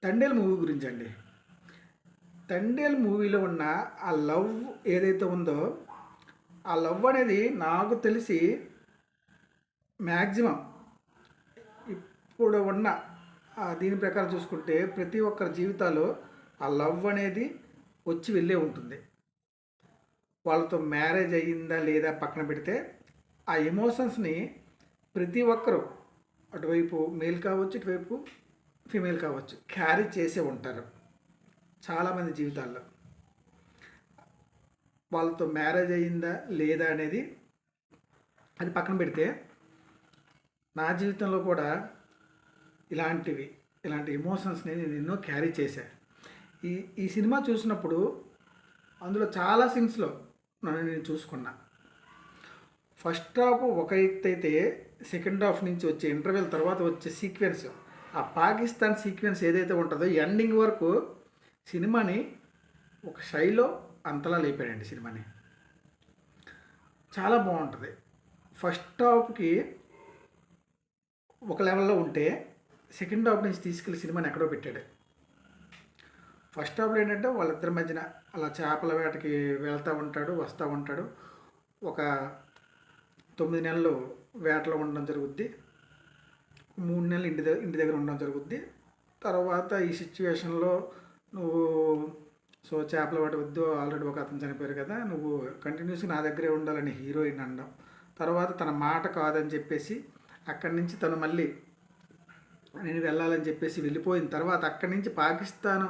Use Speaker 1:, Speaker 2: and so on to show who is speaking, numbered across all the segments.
Speaker 1: Thandel movie గురించి అండి. తండేల్ మూవీలో ఉన్న ఆ లవ్ ఏదైతే ఉందో, ఆ లవ్ అనేది నాకు తెలిసి మ్యాక్సిమం ఇప్పుడు ఉన్న దీని ప్రకారం చూసుకుంటే ప్రతి ఒక్కరి జీవితాల్లో ఆ లవ్ అనేది వచ్చి వెళ్ళే ఉంటుంది. వాళ్ళతో మ్యారేజ్ అయ్యిందా లేదా పక్కన పెడితే ఆ ఎమోషన్స్ని ప్రతి ఒక్కరు అటువైపు మేల్ కావచ్చు, ఇటువైపు ఫీమేల్ కావచ్చు, క్యారీ చేసే ఉంటారు చాలామంది జీవితాల్లో. వాళ్ళతో మ్యారేజ్ అయ్యిందా లేదా అనేది అది పక్కన పెడితే నా జీవితంలో కూడా ఇలాంటి ఎమోషన్స్ని నేను ఎన్నో క్యారీ చేశాను. ఈ ఈ సినిమా చూసినప్పుడు అందులో చాలా సీన్స్లో నన్ను నేను చూసుకున్నా. ఫస్ట్ హాఫ్ ఒక ఎత్తు అయితే సెకండ్ హాఫ్ నుంచి వచ్చే ఇంటర్వెల్ తర్వాత వచ్చే సీక్వెన్స్, ఆ పాకిస్తాన్ సీక్వెన్స్ ఏదైతే ఉంటుందో ఎండింగ్ వరకు సినిమాని ఒక శైలిలో అంతలా లేపాడండి. సినిమాని చాలా బాగుంటుంది. ఫస్ట్ హాఫ్కి ఒక లెవెల్లో ఉంటే సెకండ్ హాఫ్ నుంచి తీసుకెళ్ళి సినిమాని ఎక్కడో పెట్టాడు. ఫస్ట్ హాఫ్లో ఏంటంటే వాళ్ళిద్దరి మధ్యన అలా చేపల వేటకి వెళ్తూ ఉంటాడు, వస్తూ ఉంటాడు. ఒక 9 నెలలు వేటలో ఉండడం జరుగుద్ది, 3 నెలలు ఇంటి దగ్గర ఉండడం జరుగుద్ది. తర్వాత ఈ సిచ్యువేషన్లో నువ్వు చేపల వేట వద్దు, ఆల్రెడీ ఒక అతను చనిపోయారు కదా, నువ్వు కంటిన్యూస్గా నా దగ్గరే ఉండాలని హీరోయిన్ అనడం. తర్వాత తన మాట కాదని చెప్పేసి అక్కడి నుంచి తను మళ్ళీ నేను వెళ్ళాలని చెప్పేసి వెళ్ళిపోయిన తర్వాత అక్కడి నుంచి పాకిస్తాన్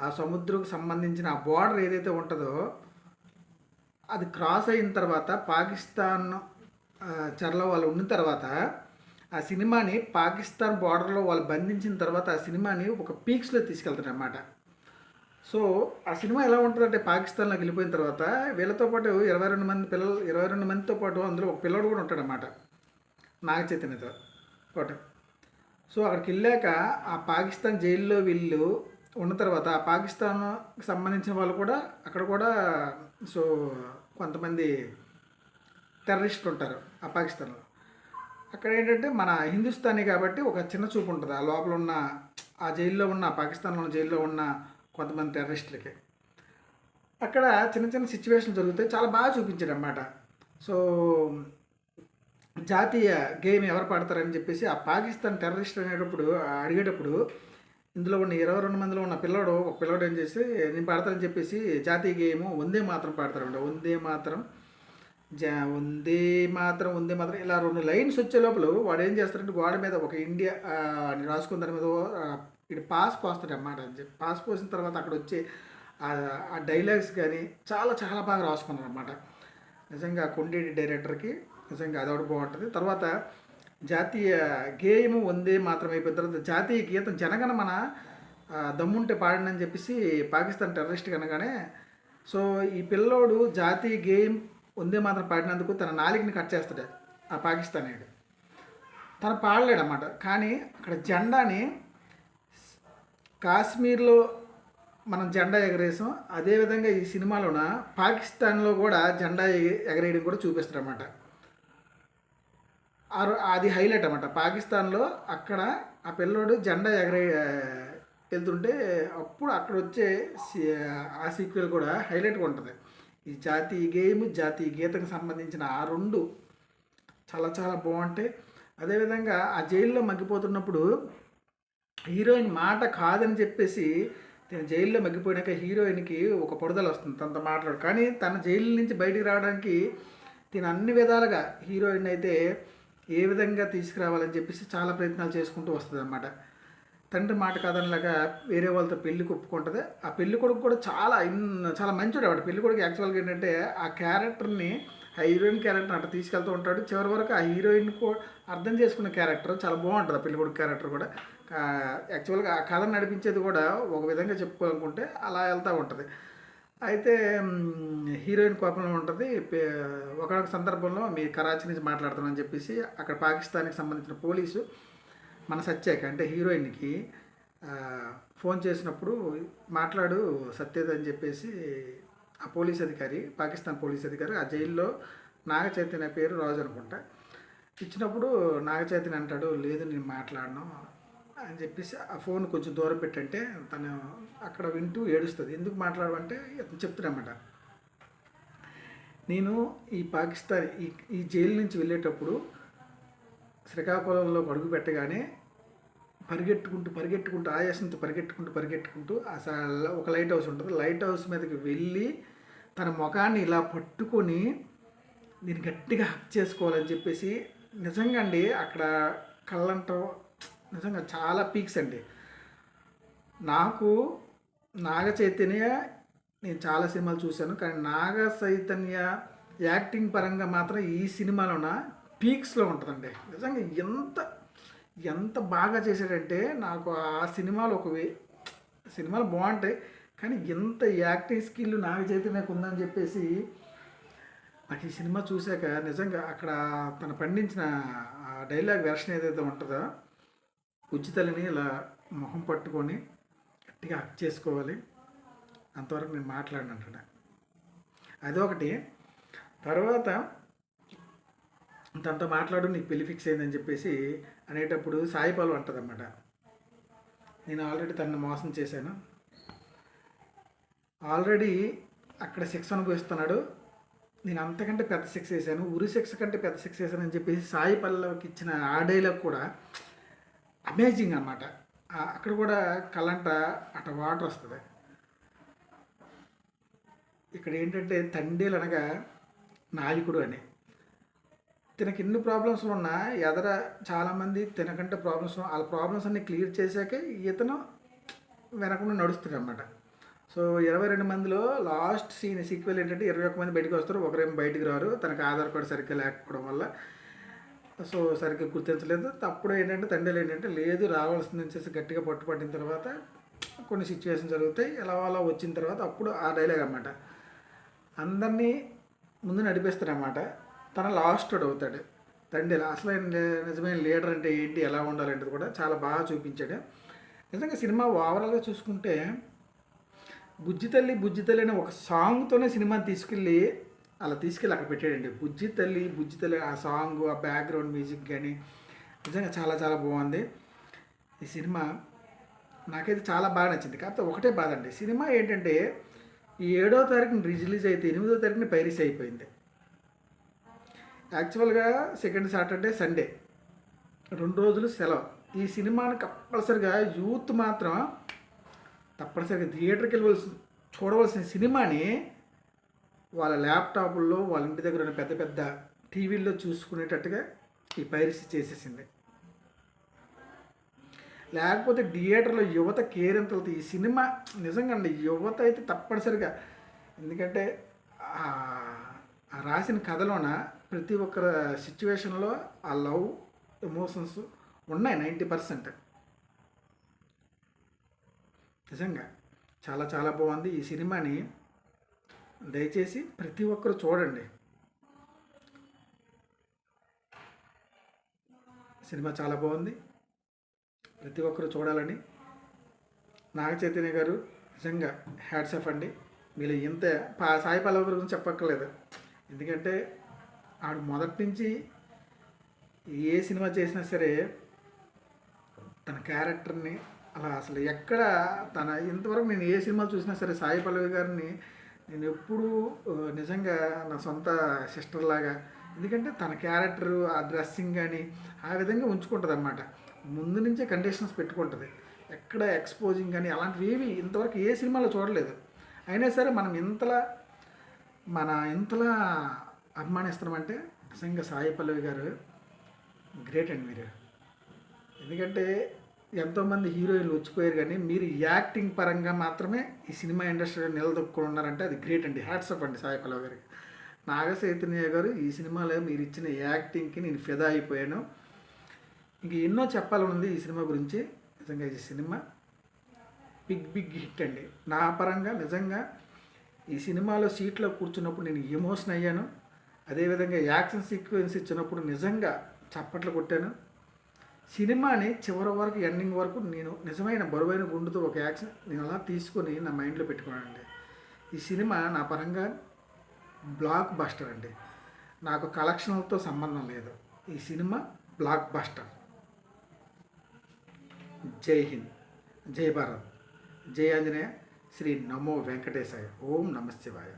Speaker 1: ఆ సముద్రంకు సంబంధించిన ఆ బార్డర్ ఏదైతే ఉంటుందో అది క్రాస్ అయిన తర్వాత పాకిస్తాన్ చెరలో వాళ్ళు ఉన్న తర్వాత ఆ సినిమాని పాకిస్తాన్ బార్డర్లో వాళ్ళు బంధించిన తర్వాత ఆ సినిమాని ఒక పీక్స్లో తీసుకెళ్తారు అన్నమాట. సో ఆ సినిమా ఎలా ఉంటుందంటే పాకిస్తాన్లోకి వెళ్ళిపోయిన తర్వాత వీళ్ళతో పాటు 22 మంది పిల్లలు, 22 మందితో పాటు అందులో ఒక పిల్లడు కూడా ఉంటాడనమాట, నాగ చైతన్యతో పాటు. సో అక్కడికి వెళ్ళాక ఆ పాకిస్తాన్ జైల్లో వీళ్ళు ఉన్న తర్వాత ఆ పాకిస్తాన్కి సంబంధించిన వాళ్ళు కూడా అక్కడ కూడా సో కొంతమంది టెర్రరిస్టులు ఉంటారు ఆ పాకిస్తాన్లో. అక్కడ ఏంటంటే మన హిందుస్థానీ కాబట్టి ఒక చిన్న చూపు ఉంటుంది ఆ లోపల ఉన్న ఆ జైల్లో ఉన్న పాకిస్తాన్లో ఉన్న జైల్లో ఉన్న కొంతమంది టెర్రరిస్టులకి. అక్కడ చిన్న చిన్న సిచ్యువేషన్ జరుగుతాయి, చాలా బాగా చూపించాడు అన్నమాట. సో జాతీయ గేమ్ ఎవరు పాడతారని చెప్పేసి ఆ పాకిస్తాన్ టెర్రరిస్ట్ అనేటప్పుడు అడిగేటప్పుడు ఇందులో ఉన్న 22 మందిలో ఉన్న ఒక పిల్లడు ఏం చేసి నేను పాడతానని చెప్పేసి జాతీయ గేమ్ వందే మాత్రం పాడతారంట. వందే మాత్రం వందే మాత్రం ఇలా 2 లైన్స్ వచ్చే లోపల వాడు ఏం చేస్తారంటే గోడ మీద ఒక ఇండియా అని రాసుకున్న దాని మీద ఇటు పాస్ పోస్తాడు అన్నమాట. అని చెప్పి పాస్ పోసిన తర్వాత అక్కడ వచ్చే ఆ డైలాగ్స్ కానీ చాలా చాలా బాగా రాసుకున్నారు అన్నమాట. నిజంగా కొండేటి డైరెక్టర్కి నిజంగా అదొకటి బాగుంటుంది. తర్వాత జాతీయ గేయము వందే మాత్రం అయిపోయిన తర్వాత జాతీయ గీతం జనగణమన దమ్ముంటే పాడినని చెప్పేసి పాకిస్తాన్ టెర్రరిస్ట్ కనగానే సో ఈ పిల్లోడు జాతీయ గేయం వందే మాత్రం పాడినందుకు తన నాలుకని కట్ చేస్తాడు ఆ పాకిస్తానీయుడు. తను పాడలేడు అన్నమాట. కానీ అక్కడ జెండాని కాశ్మీర్లో మనం జెండా ఎగరేసాం, అదేవిధంగా ఈ సినిమాలోన పాకిస్తాన్లో కూడా జెండా ఎగరేయడం కూడా చూపిస్తారు అన్నమాట. అది హైలైట్ అన్నమాట. పాకిస్తాన్లో అక్కడ ఆ పిల్లోడు జెండా వెళ్తుంటే అప్పుడు అక్కడ వచ్చే ఆ సీక్వెల్ కూడా హైలైట్గా ఉంటుంది. ఈ జాతీయ గేమ్, జాతీయ గీతకు సంబంధించిన ఆ 2 చాలా చాలా బాగుంటాయి. అదేవిధంగా ఆ జైల్లో మగ్గిపోతున్నప్పుడు హీరోయిన్ మాట కాదని చెప్పేసి తను జైల్లో మగ్గిపోయినాక హీరోయిన్కి ఒక పడుదల వస్తుంది తనతో మాట్లాడు. కానీ తన జైలు నుంచి బయటికి రావడానికి తిన అన్ని విధాలుగా హీరోయిన్ అయితే ఏ విధంగా తీసుకురావాలని చెప్పేసి చాలా ప్రయత్నాలు చేసుకుంటూ వస్తుంది అన్నమాట. తండ్రి మాట కాదనిలాగా వేరే వాళ్ళతో పెళ్ళికి ఒప్పుకుంటుంది. ఆ పెళ్లి కొడుకు కూడా చాలా మంచివాడు అన్నమాట. పెళ్లి కొడుకు యాక్చువల్గా ఏంటంటే ఆ క్యారెక్టర్ని ఆ హీరోయిన్ క్యారెక్టర్ని అట్లా తీసుకెళ్తూ ఉంటాడు. చివరి వరకు ఆ హీరోయిన్ అర్థం చేసుకునే క్యారెక్టర్ చాలా బాగుంటుంది. ఆ పెళ్లి కొడుకు క్యారెక్టర్ కూడా యాక్చువల్గా ఆ కథను నడిపించేది కూడా ఒక విధంగా చెప్పుకోవాలనుకుంటే అలా వెళ్తూ ఉంటుంది. అయితే హీరోయిన్ కోపంలో ఉంటుంది. ఒకనొక సందర్భంలో మీ కరాచీ నుంచి మాట్లాడుతామని చెప్పేసి అక్కడ పాకిస్తాన్కి సంబంధించిన పోలీసు మన సత్యాకి అంటే హీరోయిన్కి ఫోన్ చేసినప్పుడు మాట్లాడు సత్యత అని చెప్పేసి ఆ పోలీస్ అధికారి, పాకిస్తాన్ పోలీస్ అధికారి ఆ జైల్లో నాగ చైతన్య పేరు రాజు అనుకుంటా ఇచ్చినప్పుడు నాగ చైతన్య అంటాడు లేదు నేను మాట్లాడను అని చెప్పేసి ఆ ఫోన్ కొంచెం దూరం పెట్టంటే తను అక్కడ వింటూ ఏడుస్తుంది. ఎందుకు మాట్లాడమంటే అతను చెప్తున్నామాట, నేను ఈ పాకిస్తాన్ ఈ ఈ జైలు నుంచి వెళ్ళేటప్పుడు శ్రీకాకుళంలో అడుగు పెట్టగానే పరిగెట్టుకుంటూ ఆయాసంతో పరిగెట్టుకుంటూ అసలు ఒక లైట్ హౌస్ ఉంటుంది. లైట్ హౌస్ మీదకి వెళ్ళి తన ముఖాన్ని ఇలా పట్టుకొని నేను గట్టిగా హక్ చేసుకోవాలని చెప్పేసి నిజంగా అండి అక్కడ కళ్ళంట నిజంగా చాలా పీక్స్ అండి. నాకు నాగ చైతన్య నేను చాలా సినిమాలు చూశాను, కానీ నాగ చైతన్య యాక్టింగ్ పరంగా మాత్రం ఈ సినిమాలోన పీక్స్లో ఉంటుందండి. నిజంగా ఎంత ఎంత బాగా చేశాడంటే నాకు ఆ సినిమాలో సినిమాలు బాగుంటాయి, కానీ ఎంత యాక్టింగ్ స్కిల్ నాగ చైతన్యకు ఉందని చెప్పేసి నాకు ఈ సినిమా చూశాక నిజంగా అక్కడ తను పండించిన డైలాగ్ వెర్షన్ ఏదైతే ఉంటుందో, ఉచితలని ఇలా మొహం పట్టుకొని గట్టిగా హక్ చేసుకోవాలి, అంతవరకు నేను మాట్లాడినంటాడు. అదొకటి. తర్వాత తనతో మాట్లాడు నీకు పెళ్లి ఫిక్స్ అయిందని చెప్పేసి అనేటప్పుడు సాయి పల్లవి అంటదన్నమాట, నేను ఆల్రెడీ తనని మోసం చేశాను, ఆల్రెడీ అక్కడ శిక్ష అనుభవిస్తున్నాడు, నేను అంతకంటే పెద్ద శిక్ష వేసాను, ఉరి శిక్ష కంటే పెద్ద శిక్ష వేసానని చెప్పేసి సాయి పల్లవికి ఇచ్చిన ఆ డైలాగ్ కూడా అమేజింగ్ అన్నమాట. అక్కడ కూడా కళ్ళంట అట వాటర్ వస్తుంది. ఇక్కడ ఏంటంటే తండేలు అనగా నాయకుడు అని, తినకి ఎన్ని ప్రాబ్లమ్స్లు ఉన్నా ఎదర చాలామంది తినకంటే ప్రాబ్లమ్స్ వాళ్ళ ప్రాబ్లమ్స్ అన్నీ క్లియర్ చేశాకే ఇతను వెనకుండా నడుస్తుంది అన్నమాట. సో 22 మందిలో లాస్ట్ సీక్వెల్ ఏంటంటే 21 మంది బయటకు వస్తారు, ఒకరేమో బయటికి రారు, తనకు ఆధార్ కార్డు సరిగ్గా లేకపోవడం వల్ల సో సరిగ్గా గుర్తించలేదు. తప్పుడు ఏంటంటే తండ్రి ఏంటంటే లేదు రావాల్సింది వచ్చేసి గట్టిగా పట్టిన తర్వాత కొన్ని సిచ్యువేషన్ జరుగుతాయి, ఎలా అలా వచ్చిన తర్వాత అప్పుడు ఆ డైలాగ్ అన్నమాట అందరినీ ముందు నడిపిస్తారన్నమాట. తన లాస్ట్ అవుతాడు తండ్రి. అసలు నిజమైన లీడర్ అంటే ఏంటి, ఎలా ఉండాలంటే కూడా చాలా బాగా చూపించాడు. నిజంగా సినిమా ఓవరాల్గా చూసుకుంటే బుజ్జి తల్లి అనే ఒక సాంగ్తోనే సినిమాని తీసుకెళ్ళి అక్కడ పెట్టాడండి. బుజ్జి తల్లి ఆ సాంగ్, ఆ బ్యాక్గ్రౌండ్ మ్యూజిక్ కానీ నిజంగా చాలా చాలా బాగుంది. ఈ సినిమా నాకైతే చాలా బాగా నచ్చింది. కాకపోతే ఒకటే బాధ అండి, సినిమా ఏంటంటే ఈ 7వ తారీఖున రిలీజ్ అయితే 8వ తారీఖున పైరసీ అయిపోయింది. యాక్చువల్గా సెకండ్ సాటర్డే సండే 2 రోజులు సెలవు. ఈ సినిమాని కంపల్సరిగా యూత్ మాత్రం తప్పనిసరిగా థియేటర్కి చూడవలసిన సినిమాని వాళ్ళ ల్యాప్టాప్ల్లో వాళ్ళ ఇంటి దగ్గర ఉన్న పెద్ద పెద్ద టీవీల్లో చూసుకునేటట్టుగా ఈ పైరసీ చేసేసింది. లేకపోతే థియేటర్లో యువత కేరింతలతో ఈ సినిమా నిజంగా అండి యువత అయితే తప్పనిసరిగా, ఎందుకంటే రాసిన కథలోన ప్రతి ఒక్క సిచ్యువేషన్లో ఆ లవ్ ఎమోషన్స్ ఉన్నాయి 90%. నిజంగా చాలా చాలా బాగుంది. ఈ సినిమాని దయచేసి ప్రతి ఒక్కరు చూడండి. సినిమా చాలా బాగుంది, ప్రతి ఒక్కరు చూడాలని. నాగ చైతన్య గారు నిజంగా హ్యాట్స్ ఆఫ్ అండి. మీరు ఇంత సాయి పల్లవి గురించి చెప్పక్కర్లేదు, ఎందుకంటే ఆడు మొదటి నుంచి ఏ సినిమా చేసినా సరే తన క్యారెక్టర్ని అలా అసలు ఎక్కడ ఇంతవరకు నేను ఏ సినిమా చూసినా సరే సాయి పల్లవి గారిని నేను ఎప్పుడూ నిజంగా నా సొంత సిస్టర్ లాగా, ఎందుకంటే తన క్యారెక్టరు ఆ డ్రెస్సింగ్ కానీ ఆ విధంగా ఉంచుకుంటుంది అన్నమాట. ముందు నుంచే కండిషన్స్ పెట్టుకుంటుంది, ఎక్కడ ఎక్స్పోజింగ్ కానీ అలాంటివి ఏవి ఇంతవరకు ఏ సినిమాలో చూడలేదు. అయినా సరే మనం ఇంతలా అభిమానిస్తున్నామంటే నిజంగా సాయి పల్లవి గారు గ్రేట్ అండి మీరు. ఎందుకంటే ఎంతోమంది హీరోయిన్లు వచ్చిపోయారు, కానీ మీరు యాక్టింగ్ పరంగా మాత్రమే ఈ సినిమా ఇండస్ట్రీలో నిలదొక్కుని ఉన్నారంటే అది గ్రేట్ అండి. హ్యాట్స్ ఆఫ్ అండి సాయి పల్లవి గారికి. నాగ చైతన్య గారు ఈ సినిమాలో మీరు ఇచ్చిన యాక్టింగ్కి నేను ఫిదా అయిపోయాను. ఇంక ఎన్నో చెప్పాలని ఉంది ఈ సినిమా గురించి. నిజంగా ఈ సినిమా బిగ్ హిట్ అండి. నా పరంగా నిజంగా ఈ సినిమాలో సీట్లో కూర్చున్నప్పుడు నేను ఎమోషన్ అయ్యాను. అదేవిధంగా యాక్షన్ సీక్వెన్స్ ఇచ్చినప్పుడు నిజంగా చప్పట్లు కొట్టాను. సినిమాని చివరి వరకు ఎండింగ్ వరకు నేను నిజమైన బరువైన గుండుతో ఒక యాక్షన్ నేను అలా తీసుకొని నా మైండ్లో పెట్టుకున్నానండి. ఈ సినిమా నా పరంగా బ్లాక్ బస్టర్ అండి. నాకు కలెక్షన్లతో సంబంధం లేదు, ఈ సినిమా బ్లాక్ బస్టర్. జై హింద్, జై భారత్, జై ఆంజనేయ, శ్రీ నమో వెంకటేశాయ, ఓం నమ శివాయ.